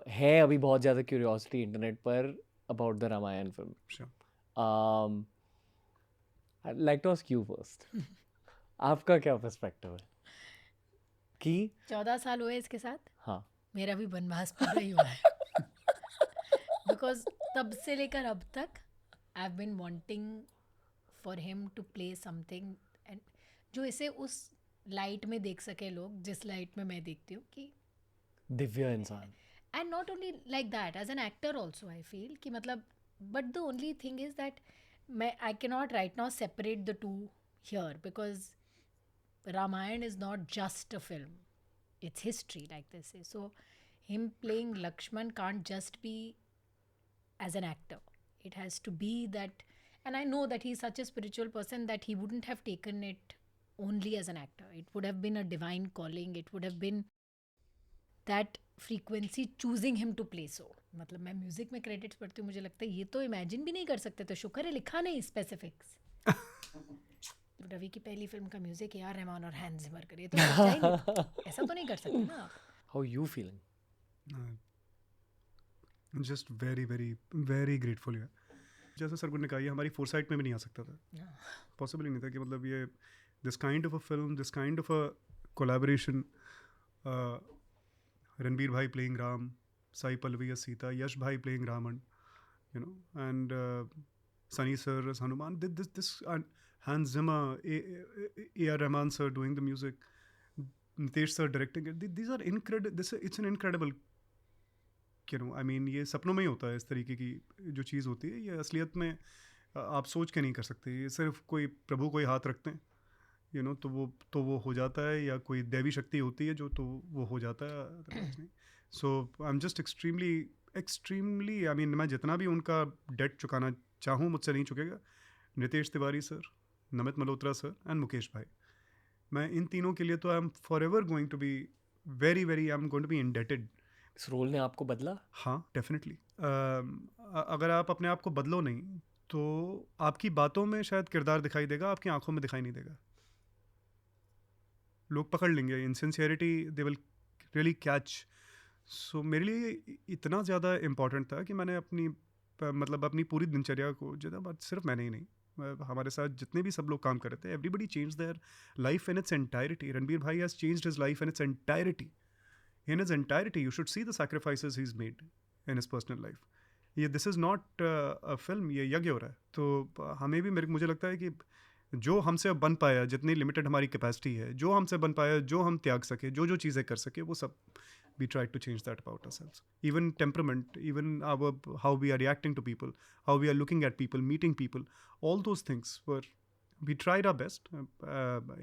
है अभी बहुत ज़्यादा क्यूरियोसिटी इंटरनेट पर about the Ramayana film. Sure. I'd like to ask you first. आपका क्या पर्सपेक्टिव है कि 14 साल हुए इसके साथ. हाँ मेरा भी वनवास पूरा ही हुआ है. बिकॉज तब से लेकर अब तक I have been wanting for him to play something and जो इसे उस लाइट में देख सके लोग जिस लाइट में मैं देखती हूँ कि दिव्य इंसान. And not only like that as an actor also I feel कि मतलब but the only thing is that मैं I can not right now separate the two here because Ramayan is not just a film, it's history like they say. So him playing Lakshman can't just be as an actor. It has to be that, and I know that he's such a spiritual person that he wouldn't have taken it only as an actor. It would have been a divine calling. It would have been that frequency choosing him to play so. मतलब मैं music में credits पढ़ती हूँ, मुझे लगता है ये तो इमेजिन भी नहीं कर सकते, तो शुक्र है लिखा नहीं स्पेसिफिक्स. रवि की पहली फिल्म का म्यूजिक ए आर रहमान और हैंस जिमर करे तो सोचा ही नहीं. ऐसा तो नहीं कर सकते ना आप. How you feeling? Just very, very, very grateful है. जैसा सरगुन ने कहा, ये हमारी फोरसाइट में भी नहीं आ सकता था. पॉसिबल ही नहीं था कि मतलब ये this kind of a film, this kind of a collaboration, Ranbir भाई प्लेइंग राम, साई पल्लवी as सीता, यश भाई playing Ravan, you know, and Sunny sir as Hanuman. This Hans Zimmer, A.R. Rahman sir doing the music, Nitesh sir directing it. These are incredible. It's an incredible, you know, I mean, ये सपनों में ही होता है इस तरीके की जो चीज़ होती है. ये असलियत में आप सोच के नहीं कर सकते. ये सिर्फ कोई प्रभु कोई हाथ रखते हैं, you know, तो वो हो जाता है, या कोई दैवी शक्ति होती है जो तो वो हो जाता है. So I am just extremely I mean, मैं जितना भी उनका डेट चुकाना चाहूँ मुझसे नहीं चुकेगा. Nitesh Tiwari sir, Namit Malhotra sir and Mukesh भाई, मैं इन तीनों के लिए तो I am forever going to be very very, I am going to be indebted. इस रोल ने आपको बदला? हाँ, डेफिनेटली. अगर आप अपने आप को बदलो नहीं तो आपकी बातों में शायद किरदार दिखाई देगा, आपकी आंखों में दिखाई नहीं देगा. लोग पकड़ लेंगे insincerity, they will really catch. So मेरे लिए इतना ज़्यादा इम्पॉर्टेंट था कि मैंने अपनी पूरी दिनचर्या को, जितना सिर्फ मैंने ही नहीं, हमारे साथ जितने भी सब लोग काम कर रहे थे, everybody change their life in its entirety. Ranbir भाई has changed his life in its entirety. In is entirety you should see the sacrifices he is made in his personal life. ये this is not a film, ये यज्ञ हो रहा है. तो हमें भी, मुझे लगता है कि जो हमसे बन पाया, जितनी लिमिटेड हमारी कैपेसिटी है, जो हमसे बन पाया, जो हम त्याग सके, जो चीज़ें कर सके, वो सब we tried to change that about ourselves. Even temperament, even how we are reacting to people, how we are looking at people, meeting people, all those things we tried our best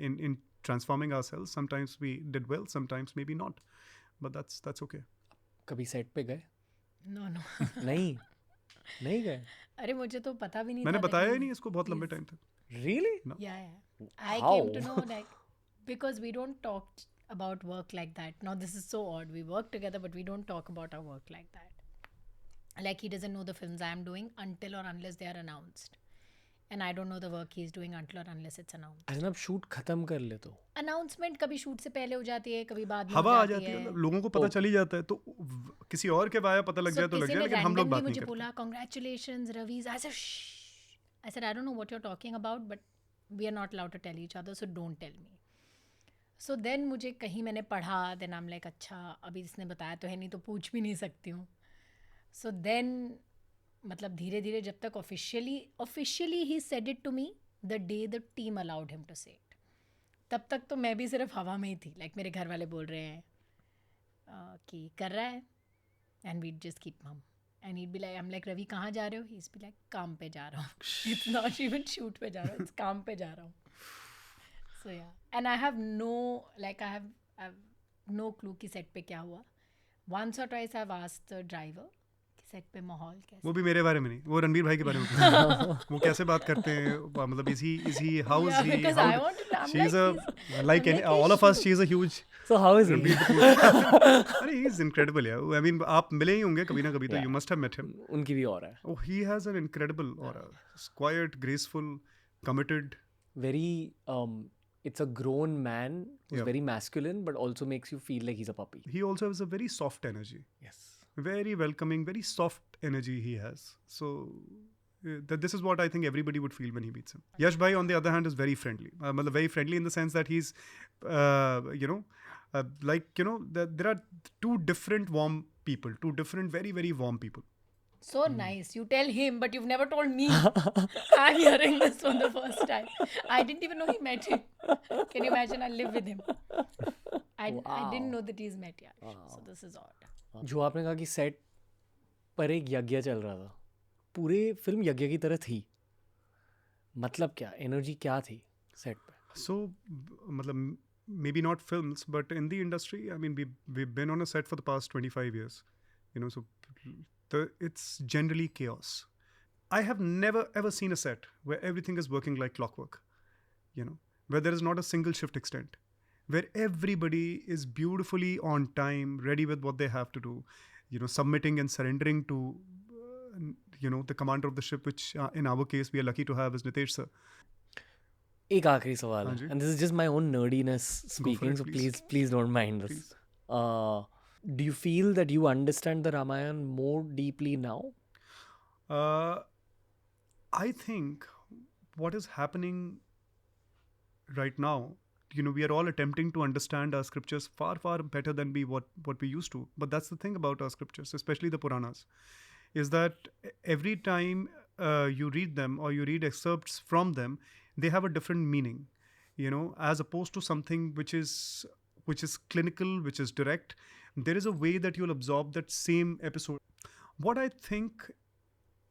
in transforming ourselves. Sometimes we did well, sometimes maybe not, but that's okay. कभी set पे गए? No no. नहीं गए? अरे मुझे तो पता भी नहीं मैंने था बताया ही नहीं इसको बहुत लंबे टाइम तक. Really? No. Yeah. I How? came to know like because we don't talk about work like that. Now this is so odd. We work together but we don't talk about our work like that. Like he doesn't know the films I am doing until or unless they are announced. And I don't know the work he's doing until or unless it's announced. अरे अब shoot खत्म कर ले तो. Announcement कभी shoot से पहले हो जाती है, कभी बाद में हवा हो आ जाती जाती है. है, लोगों को पता चल ही जाता है, तो किसी और के वाया पता लग जाए तो लग किसी जाए, ने लेकिन हम लोग randomly बात नहीं मुझे करते. बोला congratulations Ravi's. I said shh. I said I don't know what you're talking about but we are not allowed to tell each other so don't tell me. So then मुझे कहीं मैंने पढ़ा, then I'm like अच्छा अभी इसने बताया तो है नहीं तो पूछ भी नहीं सकती हूँ. So then मतलब धीरे धीरे जब तक officially he said it to me the day the team allowed him to say it, तब तक तो मैं भी सिर्फ हवा में ही थी. Like मेरे घर वाले बोल रहे हैं कि कर रहा है and we'd just keep mum and he'd be like, I'm like Ravi कहाँ जा रहे हो? He'd be like काम पे जा रहा हूँ. It's not even shoot पे जा रहा हूँ, it's काम पे जा रहा हूँ. So yeah, and I have I have no clue कि set पे क्या हुआ. Once or twice I've asked the driver कि set पे माहौल कैसा. वो भी मेरे बारे में नहीं, वो रणबीर भाई के बारे में पूछा. वो कैसे बात करते हैं, मतलब is he how is Yeah, he, because how I want to know. I'm she's like, like I'm like, all is of us, she- she is a huge So how is he? Ranbir Kapoor. अरे he is incredible यार. I mean आप मिले ही होंगे कभी ना कभी तो Yeah. you must have met him. उनकी भी और है. Oh, he has an incredible aura. Quiet, graceful, committed. Very it's a grown man who's Yeah. very masculine but also makes you feel like he's a puppy. He also has a very soft energy. Yes. very welcoming, very soft energy he has. So this is what I think everybody would feel when he meets him. Yash Bhai, on the other hand, is very friendly. Very friendly in the sense that he's, there are two different warm people, two different very, very warm people. So nice. You tell him, but you've never told me. I'm hearing this for the first time. I didn't even know he met him. Can you imagine? I live with him. I didn't know that he's met Yash. So this is odd. जो आपने कहा कि set पर एक यज्ञ चल रहा था, पूरे फिल्म यज्ञ की तरह थी, मतलब क्या एनर्जी क्या थी सेट पे? So, मतलब maybe not films, but in the industry, I mean, we've been on a set for the past 25 years, so it's generally chaos. I have never ever seen a set where everything is working like clockwork, where there is not a single shift extent, where everybody is beautifully on time, ready with what they have to do, submitting and surrendering to, the commander of the ship, which in our case we are lucky to have is Nitesh sir. एक आखिरी सवाल है, and this is just my own nerdiness speaking, so please don't mind this. Do you feel that you understand the Ramayana more deeply now? I think what is happening right now, we are all attempting to understand our scriptures far, far better than what we used to. But that's the thing about our scriptures, especially the Puranas, is that every time you read them or you read excerpts from them, they have a different meaning, as opposed to something which is clinical, which is direct. There is a way that you'll absorb that same episode. What I think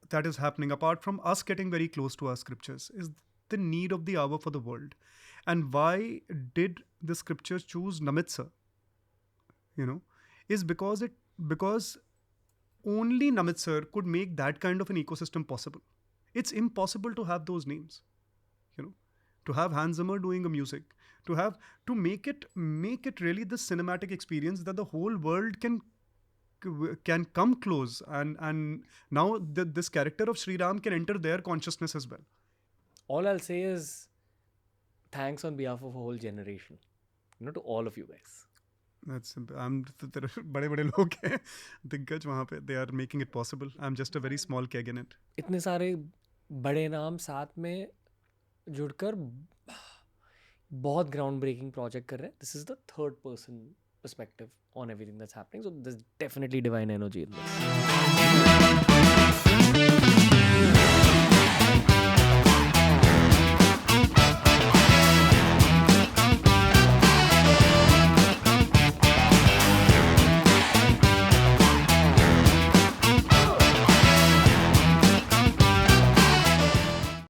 that is happening, apart from us getting very close to our scriptures, is the need of the hour for the world. And why did the scriptures choose Namit sir? Is because only Namit sir could make that kind of an ecosystem possible. It's impossible to have those names. To have Hans Zimmer doing a music, to make it really the cinematic experience that the whole world can come close, and now this character of Sri Ram can enter their consciousness as well. All I'll say is thanks on behalf of a whole generation, to all of you guys. That's बड़े लोग हैं दिग्गज वहाँ पे, they are making it possible. I'm just a very small keg in it. इतने सारे बड़े नाम साथ में जुड़कर बहुत ग्राउंड ब्रेकिंग प्रोजेक्ट कर रहे हैं. This is the third person perspective on everything that's happening, so this definitely divine energy in this.